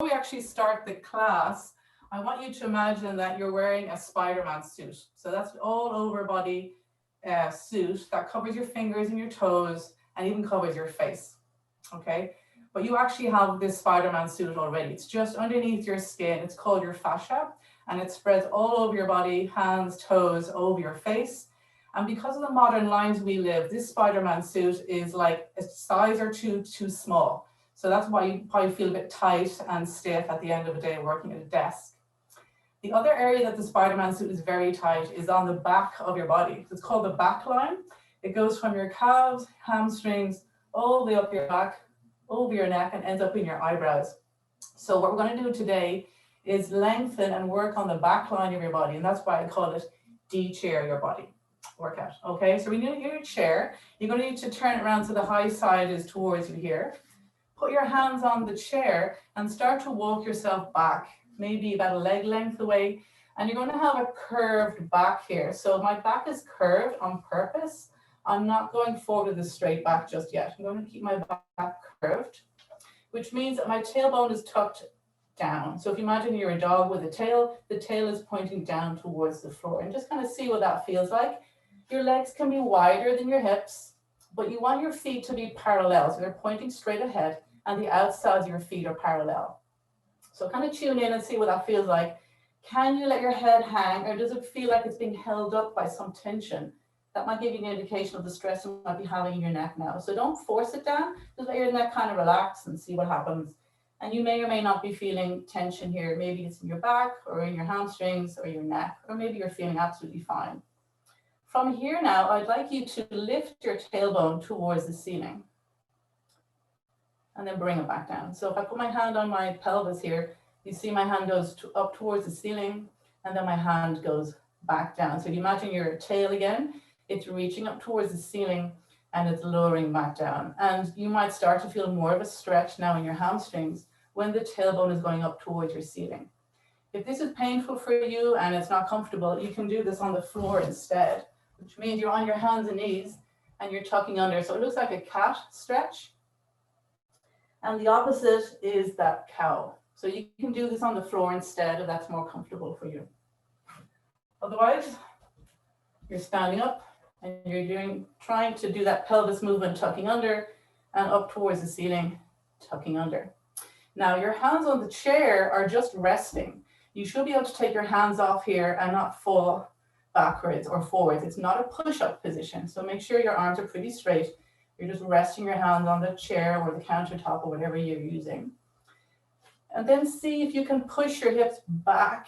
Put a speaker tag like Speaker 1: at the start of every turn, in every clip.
Speaker 1: we actually start the class, I want you to imagine that you're wearing a Spider-Man suit. So that's an all over body suit that covers your fingers and your toes and even covers your face. Okay, but you actually have this Spider-Man suit already. It's just underneath your skin. It's called your fascia, and it spreads all over your body, hands, toes, over your face. And because of the modern lives we live, this Spider-Man suit is like a size or two too small. So that's why you probably feel a bit tight and stiff at the end of the day working at a desk. The other area that the Spider-Man suit is very tight is on the back of your body. It's called the back line. It goes from your calves, hamstrings, all the way up your back, over your neck, and ends up in your eyebrows. So what we're going to do today is lengthen and work on the back line of your body, and that's why I call it de-chair your body workout. Okay, so we need your chair. You're going to need to turn it around so the high side is towards you here. Put your hands on the chair and start to walk yourself back, maybe about a leg length away, and you're going to have a curved back here. So my back is curved on purpose. I'm not going forward with a straight back just yet. I'm going to keep my back curved, which means that my tailbone is tucked down. So if you imagine you're a dog with a tail, the tail is pointing down towards the floor, and just kind of see what that feels like. Your legs can be wider than your hips, but you want your feet to be parallel. So they're pointing straight ahead and the outsides of your feet are parallel. So kind of tune in and see what that feels like. Can you let your head hang, or does it feel like it's being held up by some tension? That might give you an indication of the stress you might be having in your neck now. So don't force it down, just let your neck kind of relax and see what happens. And you may or may not be feeling tension here. Maybe it's in your back or in your hamstrings or your neck, or maybe you're feeling absolutely fine. From here now, I'd like you to lift your tailbone towards the ceiling and then bring it back down. So if I put my hand on my pelvis here, you see my hand goes up towards the ceiling and then my hand goes back down. So if you imagine your tail again, it's reaching up towards the ceiling and it's lowering back down. And you might start to feel more of a stretch now in your hamstrings when the tailbone is going up towards your ceiling. If this is painful for you and it's not comfortable, you can do this on the floor instead, which means you're on your hands and knees and you're tucking under. So it looks like a cat stretch. And the opposite is that cow. So you can do this on the floor instead if that's more comfortable for you. Otherwise, you're standing up and you're trying to do that pelvis movement, tucking under and up towards the ceiling, tucking under. Now your hands on the chair are just resting. You should be able to take your hands off here and not fall backwards or forwards. It's not a push-up position. So make sure your arms are pretty straight. You're just resting your hands on the chair or the countertop or whatever you're using. And then see if you can push your hips back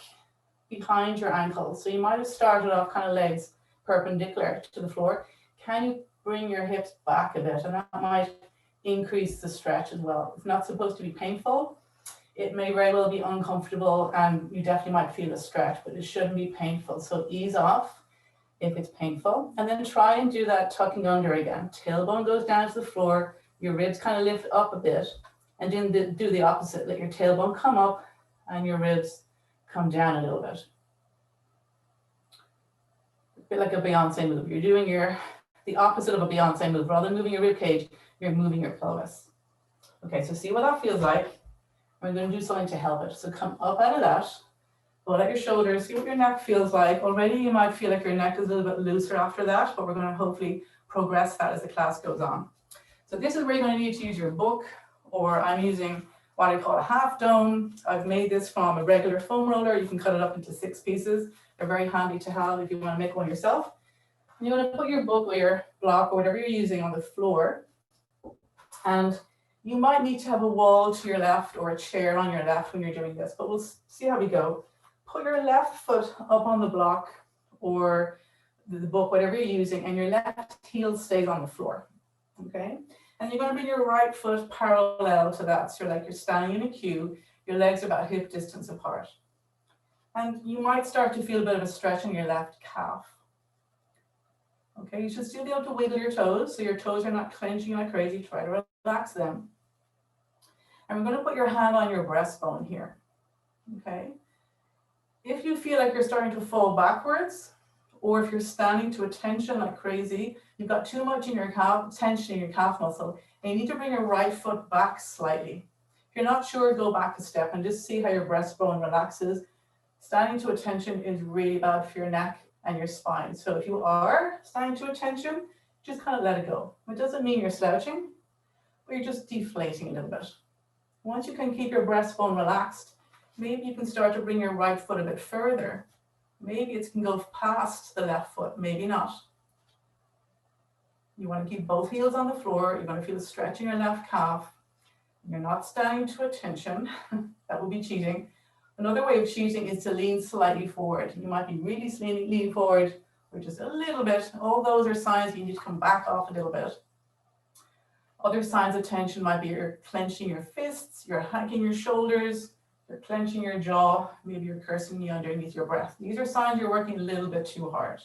Speaker 1: behind your ankles. So you might have started off kind of legs perpendicular to the floor. Can you bring your hips back a bit? And that might increase the stretch as well. It's not supposed to be painful. It may very well be uncomfortable and you definitely might feel a stretch, but it shouldn't be painful. So ease off if it's painful, and then try and do that tucking under again. Tailbone goes down to the floor, your ribs kind of lift up a bit, and then do the opposite. Let your tailbone come up and your ribs come down a little bit. A bit like a Beyonce move. You're doing the opposite of a Beyonce move. Rather than moving your rib cage, you're moving your pelvis. Okay, so see what that feels like. We're going to do something to help it. So come up out of that. Pull out your shoulders, see what your neck feels like. Already you might feel like your neck is a little bit looser after that, but we're going to hopefully progress that as the class goes on. So this is where you're going to need to use your book, or I'm using what I call a half dome. I've made this from a regular foam roller. You can cut it up into 6 pieces. They're very handy to have if you want to make one yourself. And you're going to put your book or your block or whatever you're using on the floor. And you might need to have a wall to your left or a chair on your left when you're doing this, but we'll see how we go. Put your left foot up on the block or the book, whatever you're using, and your left heel stays on the floor, okay? And you're going to bring your right foot parallel to that. So you're standing in a queue, your legs are about hip distance apart. And you might start to feel a bit of a stretch in your left calf. Okay, you should still be able to wiggle your toes, so your toes are not clenching like crazy. Try to relax them. And we're going to put your hand on your breastbone here, okay? If you feel like you're starting to fall backwards, or if you're standing to a tension like crazy, you've got too much in your calf, tension in your calf muscle, and you need to bring your right foot back slightly. If you're not sure, go back a step and just see how your breastbone relaxes. Standing to attention is really bad for your neck and your spine. So if you are standing to attention, just kind of let it go. It doesn't mean you're slouching, but you're just deflating a little bit. Once you can keep your breastbone relaxed, maybe you can start to bring your right foot a bit further. Maybe it can go past the left foot, maybe not. You want to keep both heels on the floor. You're going to feel a stretch in your left calf. You're not standing to attention. That would be cheating. Another way of cheating is to lean slightly forward. You might be really leaning forward or just a little bit. All those are signs you need to come back off a little bit. Other signs of tension might be you're clenching your fists, you're hiking your shoulders, you're clenching your jaw, maybe you're cursing me underneath your breath. These are signs you're working a little bit too hard.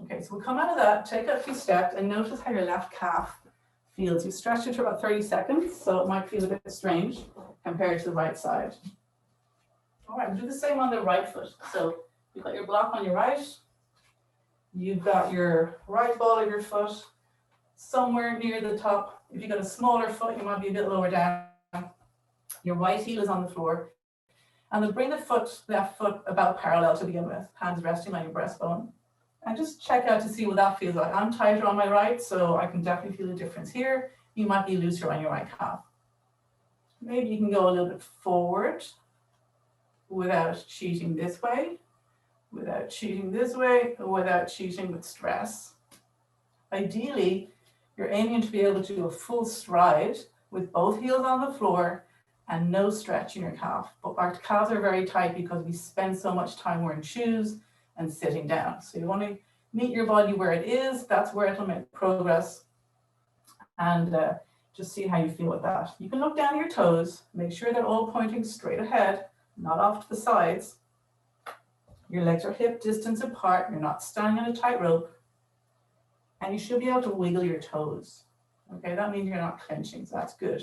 Speaker 1: Okay, so we'll come out of that, take a few steps, and notice how your left calf feels. You stretch it for about 30 seconds, so it might feel a bit strange compared to the right side. All right, we'll do the same on the right foot. So you've got your block on your right, you've got your right ball of your foot somewhere near the top. If you've got a smaller foot, you might be a bit lower down. Your right heel is on the floor. And then bring the left foot about parallel to begin with, hands resting on your breastbone. And just check out to see what that feels like. I'm tighter on my right, so I can definitely feel a difference here. You might be looser on your right calf. Maybe you can go a little bit forward without cheating this way, without cheating this way, or without cheating with stress. Ideally, you're aiming to be able to do a full stride with both heels on the floor and no stretch in your calf. But our calves are very tight because we spend so much time wearing shoes and sitting down. So you want to meet your body where it is. That's where it'll make progress. And just see how you feel with that. You can look down at your toes, make sure they're all pointing straight ahead, not off to the sides. Your legs are hip distance apart. You're not standing on a tightrope. And you should be able to wiggle your toes. Okay, that means you're not clenching, so that's good.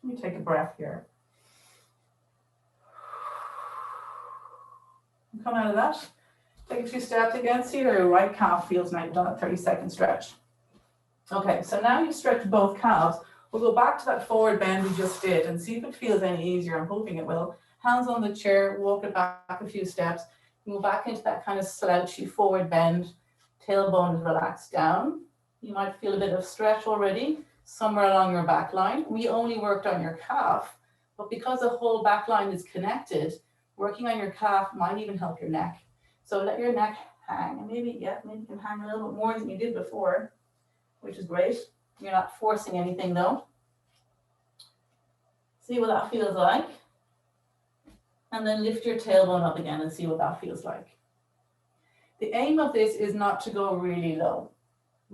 Speaker 1: Let me take a breath here. Come out of that. Take a few steps again. See how your right calf feels now. You've done a 30-second stretch. Okay, so now you've stretched both calves. We'll go back to that forward bend we just did and see if it feels any easier. I'm hoping it will. Hands on the chair, walk it back a few steps. Move back into that kind of slouchy forward bend. Tailbone is relaxed down. You might feel a bit of stretch already somewhere along your back line. We only worked on your calf, but because the whole back line is connected, working on your calf might even help your neck. So let your neck hang. And maybe you can hang a little bit more than you did before, which is great. You're not forcing anything though. See what that feels like. And then lift your tailbone up again and see what that feels like. The aim of this is not to go really low,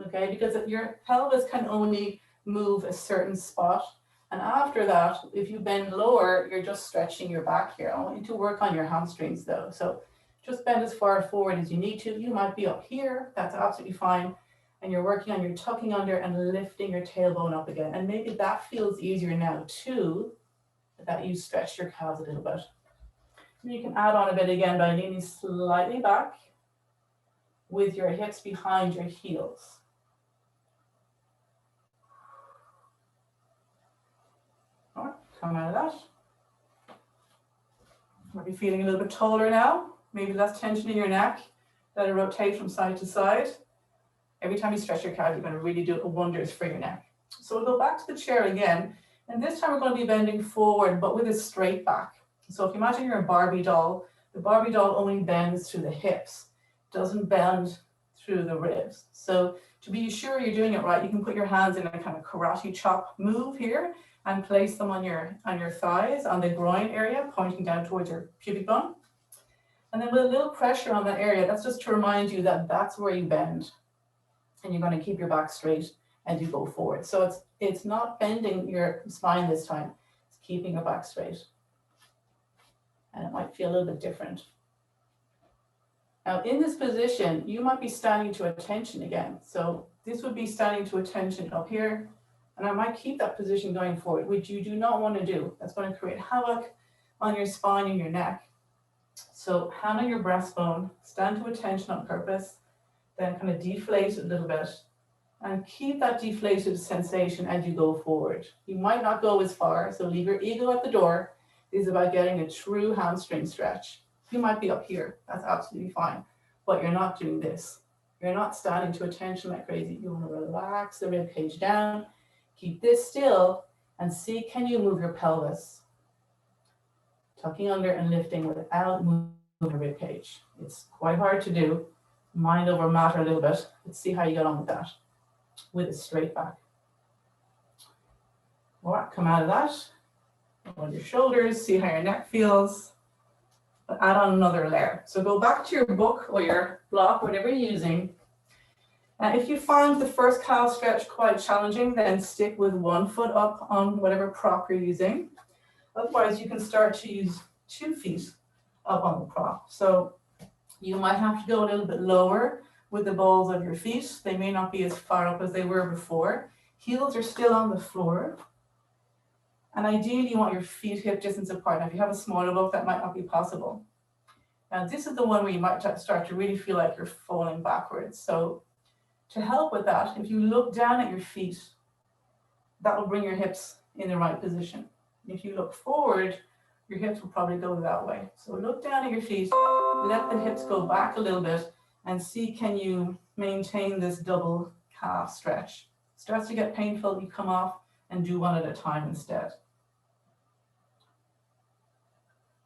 Speaker 1: okay? Because your pelvis can only move a certain spot. And after that, if you bend lower, you're just stretching your back here. I want you to work on your hamstrings though. So just bend as far forward as you need to. You might be up here, that's absolutely fine. And you're working on your tucking under and lifting your tailbone up again. And maybe that feels easier now too, that you stretch your calves a little bit. And you can add on a bit again by leaning slightly back with your hips behind your heels. All right, come out of that. Might be feeling a little bit taller now, maybe less tension in your neck. Let it rotate from side to side. Every time you stretch your calves, you're going to really do wonders for your neck. So we'll go back to the chair again, and this time we're going to be bending forward, but with a straight back. So if you imagine you're a Barbie doll, the Barbie doll only bends through the hips, doesn't bend through the ribs. So to be sure you're doing it right, you can put your hands in a kind of karate chop move here and place them on your thighs, on the groin area, pointing down towards your pubic bone. And then with a little pressure on that area, that's just to remind you that that's where you bend. And you're going to keep your back straight as you go forward. So it's not bending your spine this time, it's keeping your back straight. And it might feel a little bit different. Now in this position, you might be standing to attention again. So this would be standing to attention up here. And I might keep that position going forward, which you do not want to do. That's going to create havoc on your spine and your neck. So hand on your breastbone, stand to attention on purpose, then kind of deflate a little bit And keep that deflated sensation as you go forward. You might not go as far, so leave your ego at the door. This is about getting a true hamstring stretch. You might be up here, that's absolutely fine, but you're not doing this. You're not standing to attention like crazy. You want to relax the rib cage down, keep this still, and see, can you move your pelvis? Tucking under and lifting without moving the rib cage. It's quite hard to do. Mind over matter a little bit. Let's see how you get on with that. With a straight back. All right, come out of that. On your shoulders, see how your neck feels. But add on another layer. So go back to your book or your block, whatever you're using. And if you find the first calf stretch quite challenging, then stick with one foot up on whatever prop you're using. Otherwise, you can start to use 2 feet up on the prop. So you might have to go a little bit lower with the balls of your feet. They may not be as far up as they were before. Heels are still on the floor. And ideally, you want your feet hip distance apart. Now, if you have a smaller book, that might not be possible. Now, this is the one where you might start to really feel like you're falling backwards. So to help with that, if you look down at your feet, that will bring your hips in the right position. If you look forward, your hips will probably go that way. So look down at your feet, let the hips go back a little bit, and see, can you maintain this double calf stretch? Starts to get painful, you come off and do one at a time instead.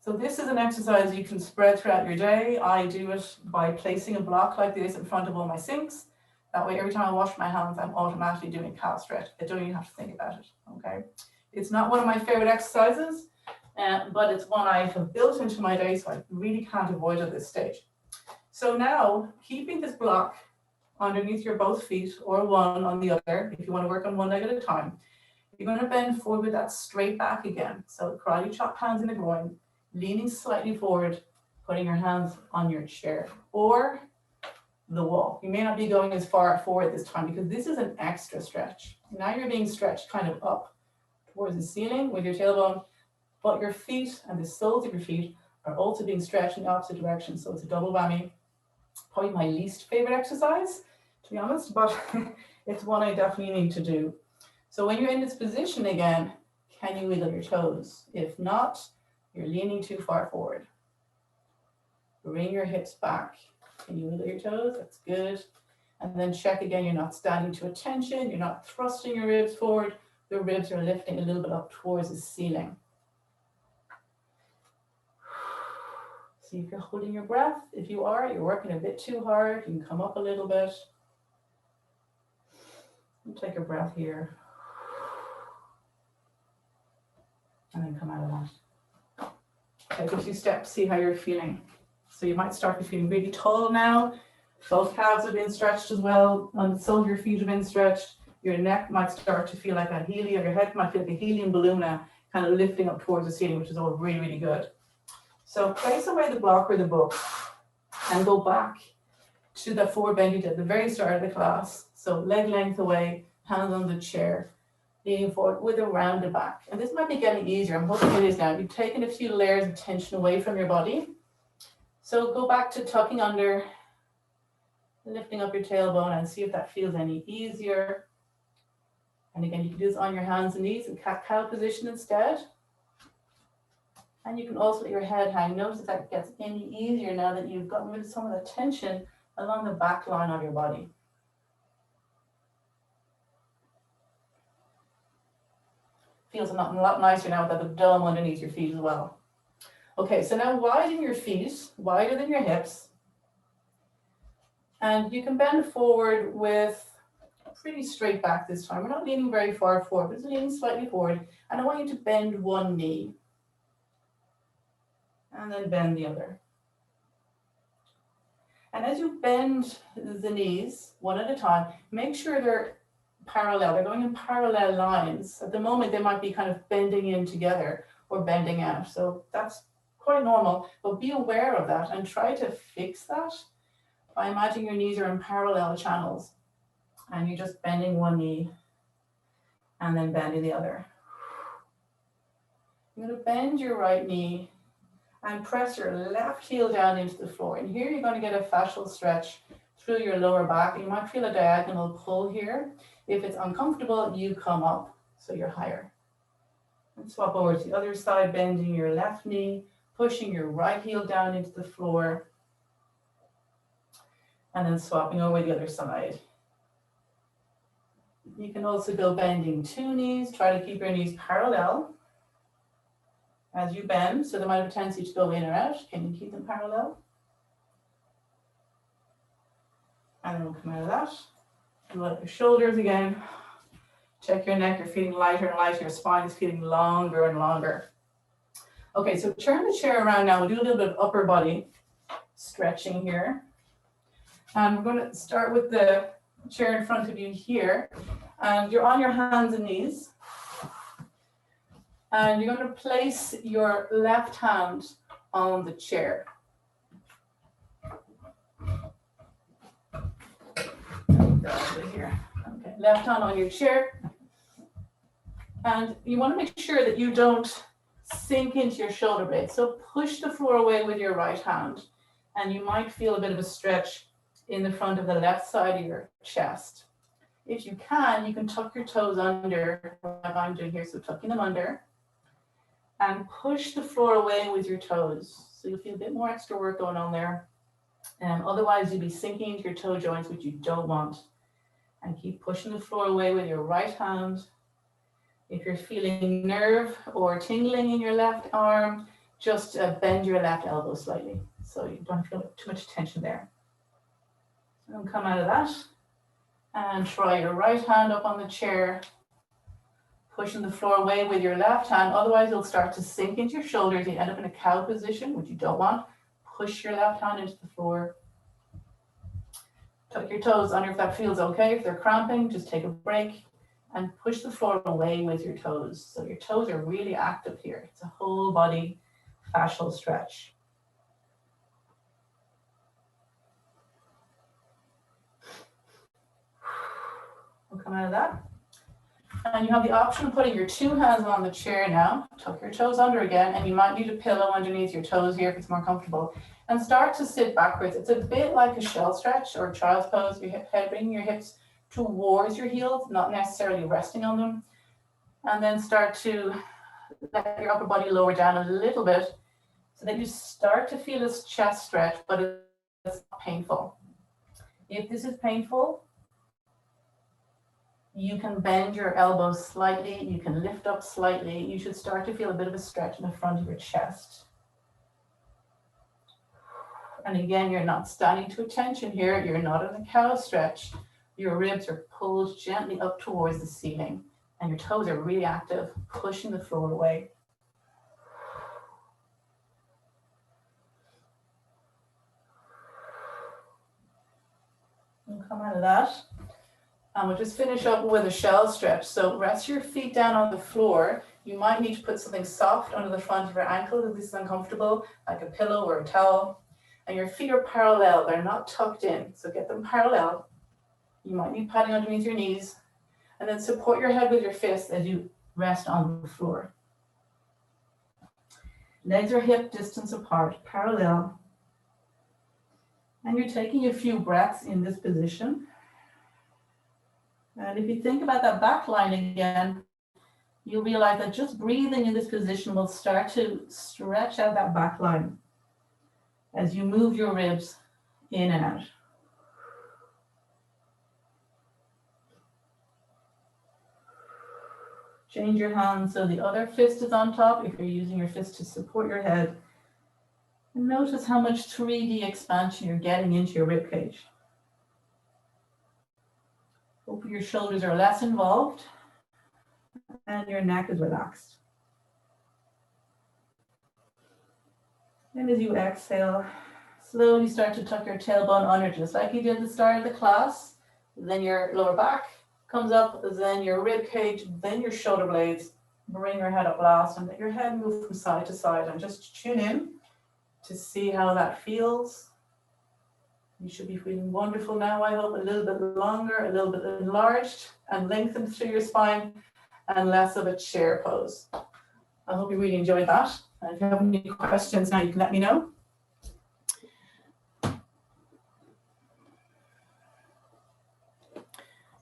Speaker 1: So this is an exercise you can spread throughout your day. I do it by placing a block like this in front of all my sinks. That way, every time I wash my hands, I'm automatically doing calf stretch. I don't even have to think about it, okay? It's not one of my favorite exercises, but it's one I have built into my day, so I really can't avoid at this stage. So now, keeping this block underneath your both feet or one on the other, if you want to work on one leg at a time, you're going to bend forward with that straight back again. So karate chop, hands in the groin, leaning slightly forward, putting your hands on your chair or the wall. You may not be going as far forward this time because this is an extra stretch. Now you're being stretched kind of up towards the ceiling with your tailbone, but your feet and the soles of your feet are also being stretched in the opposite direction. So it's a double whammy. Probably my least favorite exercise, to be honest, but it's one I definitely need to do. So when you're in this position again, can you wiggle your toes? If not, you're leaning too far forward. Bring your hips back. Can you wiggle your toes? That's good. And then check again, you're not standing to attention, you're not thrusting your ribs forward. The ribs are lifting a little bit up towards the ceiling. See if you're holding your breath. If you are, you're working a bit too hard. You can come up a little bit. And take a breath here. And then come out of that. Take a few steps, see how you're feeling. So you might start to feeling really tall now. Both calves have been stretched as well. And the soles of your feet have been stretched. Your neck might start to feel like a helium, your head might feel like a helium balloon now, kind of lifting up towards the ceiling, which is all really, really good. So place away the block or the book and go back to the forward bend you did at the very start of the class. So leg length away, hands on the chair, leaning forward with a rounded back. And this might be getting easier. I'm hoping it is now. You've taken a few layers of tension away from your body. So go back to tucking under, lifting up your tailbone and see if that feels any easier. And again, you can do this on your hands and knees in cat-cow position instead. And you can also let your head hang. Notice if that gets any easier now that you've gotten rid of some of the tension along the back line of your body. Feels a lot nicer now with the dome underneath your feet as well. Okay, so now widen your feet, wider than your hips. And you can bend forward with pretty straight back this time. We're not leaning very far forward, but just leaning slightly forward. And I want you to bend one knee. And then bend the other. And as you bend the knees one at a time, make sure they're parallel. They're going in parallel lines. At the moment, they might be kind of bending in together or bending out. So that's quite normal, but be aware of that and try to fix that by imagining your knees are in parallel channels and you're just bending one knee and then bending the other. You're going to bend your right knee and press your left heel down into the floor. And here you're going to get a fascial stretch through your lower back. You might feel a diagonal pull here. If it's uncomfortable, you come up so you're higher. And swap over to the other side, bending your left knee, pushing your right heel down into the floor, and then swapping over the other side. You can also go bending two knees. Try to keep your knees parallel as you bend, so they might have a tendency to go in or out. Can you keep them parallel? And then we'll come out of that. And let your shoulders again. Check your neck. You're feeling lighter and lighter. Your spine is feeling longer and longer. Okay, so turn the chair around now. We'll do a little bit of upper body stretching here. And we're going to start with the chair in front of you here. And you're on your hands and knees. And you're going to place your left hand on the chair. Here. Okay, left hand on your chair. And you want to make sure that you don't sink into your shoulder blades. So push the floor away with your right hand. And you might feel a bit of a stretch in the front of the left side of your chest. If you can tuck your toes under, like I'm doing here, so tucking them under. And push the floor away with your toes. So you'll feel a bit more extra work going on there. Otherwise, you'll be sinking into your toe joints, which you don't want. And keep pushing the floor away with your right hand. If you're feeling nerve or tingling in your left arm, just bend your left elbow slightly, so you don't feel too much tension there. And come out of that. And try your right hand up on the chair. Pushing the floor away with your left hand, otherwise you'll start to sink into your shoulders. You end up in a cow position, which you don't want. Push your left hand into the floor. Tuck your toes under if that feels okay. If they're cramping, just take a break and push the floor away with your toes. So your toes are really active here. It's a whole body fascial stretch. We'll come out of that. And you have the option of putting your two hands on the chair now. Tuck your toes under again, and you might need a pillow underneath your toes here if it's more comfortable. And start to sit backwards. It's a bit like a shell stretch or child's pose. Your head, bringing your hips towards your heels, not necessarily resting on them. And then start to let your upper body lower down a little bit so that you start to feel this chest stretch, but it's not painful. If this is painful, you can bend your elbows slightly, you can lift up slightly. You should start to feel a bit of a stretch in the front of your chest. And again, you're not standing to attention here. You're not in a cow stretch. Your ribs are pulled gently up towards the ceiling and your toes are really active, pushing the floor away. And come out of that. And we'll just finish up with a shell stretch. So rest your feet down on the floor. You might need to put something soft under the front of your ankle if this is uncomfortable, like a pillow or a towel. And your feet are parallel, they're not tucked in. So get them parallel. You might need padding underneath your knees. And then support your head with your fists as you rest on the floor. Legs are hip distance apart, parallel. And you're taking a few breaths in this position. And if you think about that back line again, you'll realize that just breathing in this position will start to stretch out that back line as you move your ribs in and out. Change your hand so the other fist is on top if you're using your fist to support your head. And notice how much 3D expansion you're getting into your rib cage. Hope your shoulders are less involved and your neck is relaxed. And as you exhale, slowly start to tuck your tailbone under, just like you did at the start of the class. Then your lower back comes up, then your rib cage, then your shoulder blades. Bring your head up last and let your head move from side to side and just tune in to see how that feels. You should be feeling wonderful now, I hope, a little bit longer, a little bit enlarged and lengthened through your spine and less of a chair pose. I hope you really enjoyed that. And if you have any questions now, you can let me know.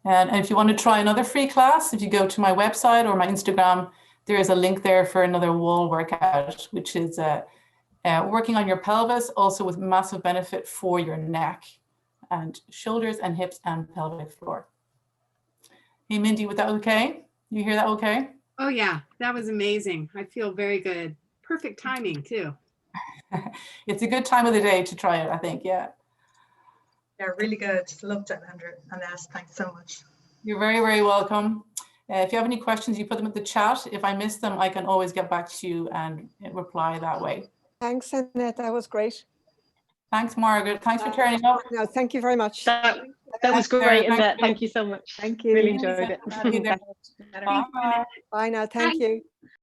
Speaker 1: And if you want to try another free class, if you go to my website or my Instagram, there is a link there for another wall workout, which is working on your pelvis, also with massive benefit for your neck and shoulders and hips and pelvic floor. Hey, Mindy, was that okay? You hear that okay?
Speaker 2: Oh yeah, that was amazing. I feel very good. Perfect timing too.
Speaker 1: It's a good time of the day to try it, I think, yeah.
Speaker 3: Yeah, really good. Loved it, Annette. Thanks so much.
Speaker 1: You're very, very welcome. If you have any questions, you put them in the chat. If I miss them, I can always get back to you and reply that way.
Speaker 4: Thanks, Annette. That was great.
Speaker 1: Thanks, Margaret. Thanks for turning up.
Speaker 4: No, thank you very much.
Speaker 5: That was great, Annette. Thank you so much.
Speaker 4: Thank you.
Speaker 5: Really enjoyed it.
Speaker 1: Bye.
Speaker 4: Bye now. Thank you.